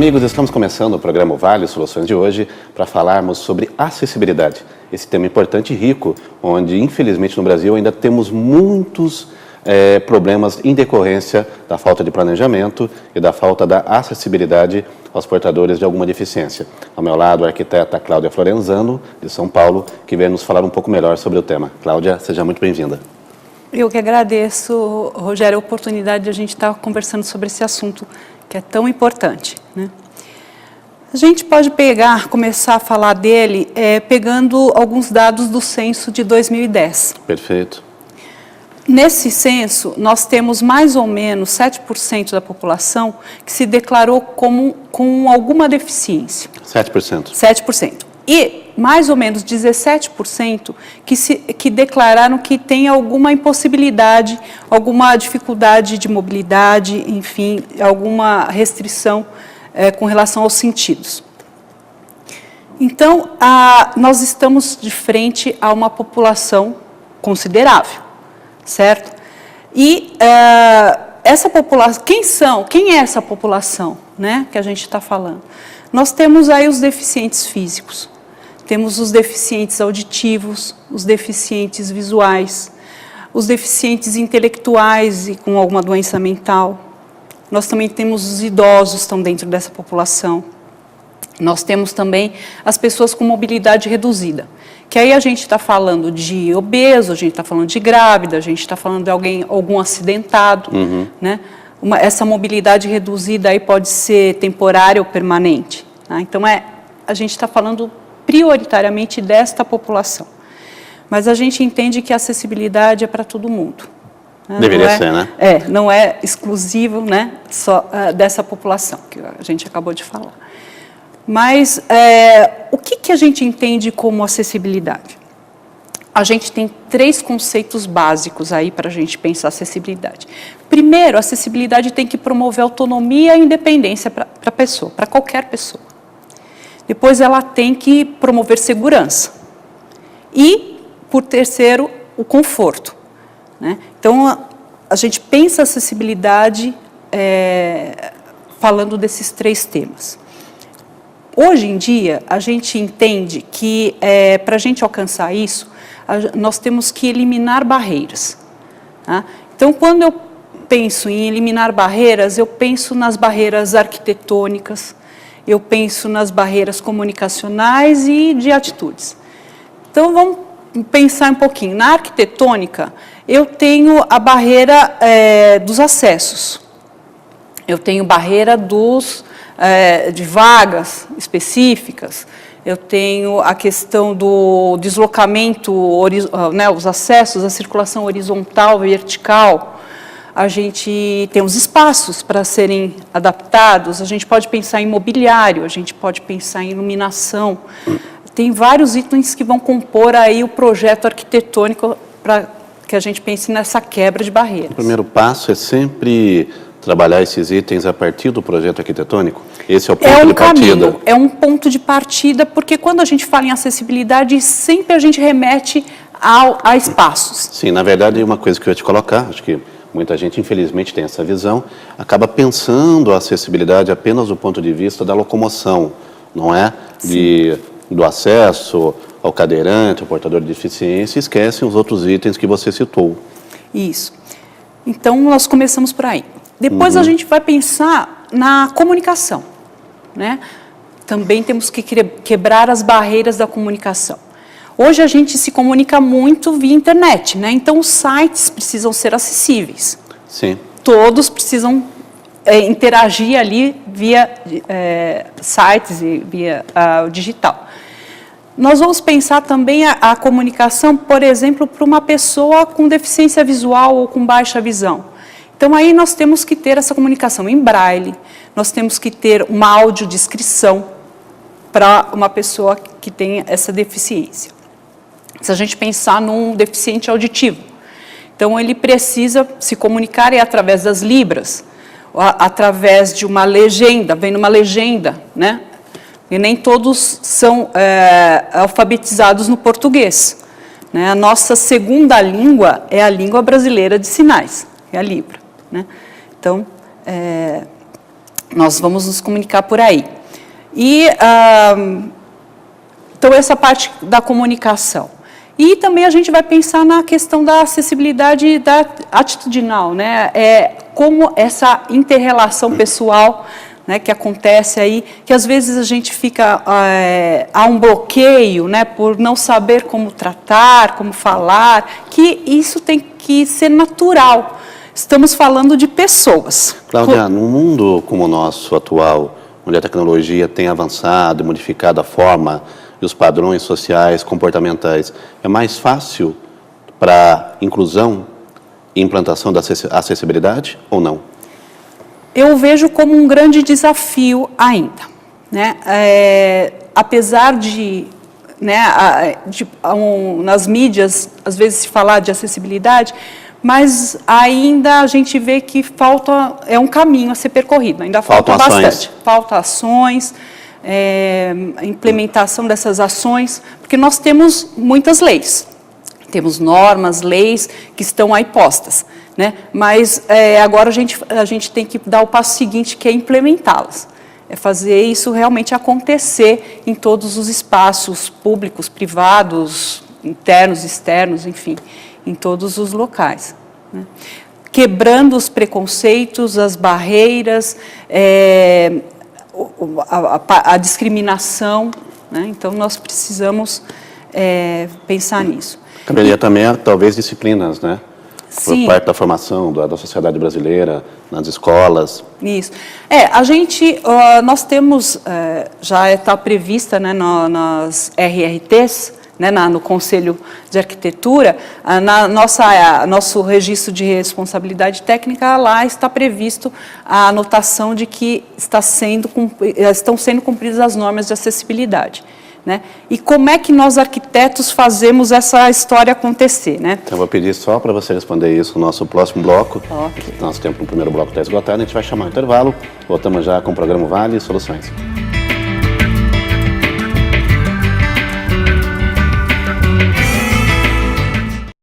Amigos, estamos começando o programa Vale Soluções de hoje para falarmos sobre acessibilidade. Esse tema importante e rico, onde infelizmente no Brasil ainda temos muitos problemas em decorrência da falta de planejamento e da falta da acessibilidade aos portadores de alguma deficiência. Ao meu lado, a arquiteta Cláudia Florenzano, de São Paulo, que vem nos falar um pouco melhor sobre o tema. Cláudia, seja muito bem-vinda. Eu que agradeço, Rogério, a oportunidade de a gente estar conversando sobre esse assunto que é tão importante, né? A gente pode começar a falar dele pegando alguns dados do censo de 2010. Perfeito. Nesse censo, nós temos mais ou menos 7% da população que se declarou com alguma deficiência. 7%. 7%. E mais ou menos 17% que declararam que tem alguma impossibilidade, alguma dificuldade de mobilidade, enfim, alguma restrição com relação aos sentidos. Então, nós estamos de frente a uma população considerável, certo? E essa população, quem é essa população, né, que a gente está falando? Nós temos aí os deficientes físicos, temos os deficientes auditivos, os deficientes visuais, os deficientes intelectuais e com alguma doença mental. Nós também temos os idosos que estão dentro dessa população. Nós temos também as pessoas com mobilidade reduzida, que aí a gente está falando de obeso, a gente está falando de grávida, a gente está falando de algum acidentado, né? Essa mobilidade reduzida aí pode ser temporária ou permanente, tá? Então, a gente está falando prioritariamente desta população. Mas a gente entende que a acessibilidade é para todo mundo. Né? Deveria ser, né? Não é exclusivo, né, só dessa população, que a gente acabou de falar. Mas o que a gente entende como acessibilidade? A gente tem 3 conceitos básicos aí para a gente pensar acessibilidade. Primeiro, a acessibilidade tem que promover autonomia e independência para a pessoa, para qualquer pessoa. Depois, ela tem que promover segurança. E, por terceiro, o conforto, né? Então, a gente pensa acessibilidade falando desses 3 temas. Hoje em dia, a gente entende que, para a gente alcançar isso, nós temos que eliminar barreiras, tá? Então, quando eu penso em eliminar barreiras, eu penso nas barreiras arquitetônicas, eu penso nas barreiras comunicacionais e de atitudes. Então, vamos pensar um pouquinho. Na arquitetônica, eu tenho a barreira dos acessos. Eu tenho barreira de vagas específicas. Eu tenho a questão do deslocamento, né, os acessos, a circulação horizontal e vertical. A gente tem os espaços para serem adaptados, a gente pode pensar em mobiliário, a gente pode pensar em iluminação. Tem vários itens que vão compor aí o projeto arquitetônico para que a gente pense nessa quebra de barreiras. O primeiro passo é sempre trabalhar esses itens a partir do projeto arquitetônico? Esse é o ponto de partida? É um ponto de partida, porque quando a gente fala em acessibilidade, sempre a gente remete a espaços. Sim, na verdade, uma coisa que eu ia te colocar, acho que muita gente, infelizmente, tem essa visão, acaba pensando a acessibilidade apenas do ponto de vista da locomoção, não é? Do acesso ao cadeirante, ao portador de deficiência, e esquecem os outros itens que você citou. Isso. Então, nós começamos por aí. Depois a gente vai pensar na comunicação, né? Também temos que quebrar as barreiras da comunicação. Hoje a gente se comunica muito via internet, né? Então os sites precisam ser acessíveis. Sim. Todos precisam interagir ali via sites e via o digital. Nós vamos pensar também a comunicação, por exemplo, para uma pessoa com deficiência visual ou com baixa visão. Então, aí nós temos que ter essa comunicação em braille, nós temos que ter uma audiodescrição para uma pessoa que tem essa deficiência. Se a gente pensar num deficiente auditivo, então ele precisa se comunicar através das libras, através de uma legenda, vem numa legenda, né? E nem todos são alfabetizados no português, né? A nossa segunda língua é a língua brasileira de sinais, é a Libra, né? Então, Nós vamos nos comunicar por aí. E, então, essa parte da comunicação. E também a gente vai pensar na questão da acessibilidade atitudinal, né? Como essa inter-relação pessoal, né, que acontece aí, que às vezes a gente fica, há um bloqueio, né, por não saber como tratar, como falar, que isso tem que ser natural. Estamos falando de pessoas. Cláudia, num mundo como o nosso atual, onde a tecnologia tem avançado e modificado a forma e os padrões sociais, comportamentais, é mais fácil para inclusão e implantação da acessibilidade ou não? Eu vejo como um grande desafio ainda, né? Apesar de, né, nas mídias, às vezes, se falar de acessibilidade, mas ainda a gente vê que é um caminho a ser percorrido, ainda falta bastante. Falta ações, implementação dessas ações, porque nós temos muitas leis, temos normas, leis que estão aí postas, né? Mas agora a gente tem que dar o passo seguinte, que é implementá-las. É fazer isso realmente acontecer em todos os espaços públicos, privados, internos, externos, enfim, em todos os locais, né? Quebrando os preconceitos, as barreiras, a discriminação, né? Então, nós precisamos pensar nisso. Caberia também, talvez, disciplinas, né? Sim. Por parte da formação da sociedade brasileira, nas escolas. Isso. Nós temos, já está prevista, né, nas RRTs, né, no Conselho de Arquitetura, nosso registro de responsabilidade técnica, lá está previsto a anotação de que estão sendo cumpridas as normas de acessibilidade, né? E como é que nós, arquitetos, fazemos essa história acontecer, né? Então, eu vou pedir só para você responder isso no nosso próximo bloco. Okay. Nosso tempo no primeiro bloco está esgotado, a gente vai chamar o intervalo. Voltamos já com o programa Vale Soluções.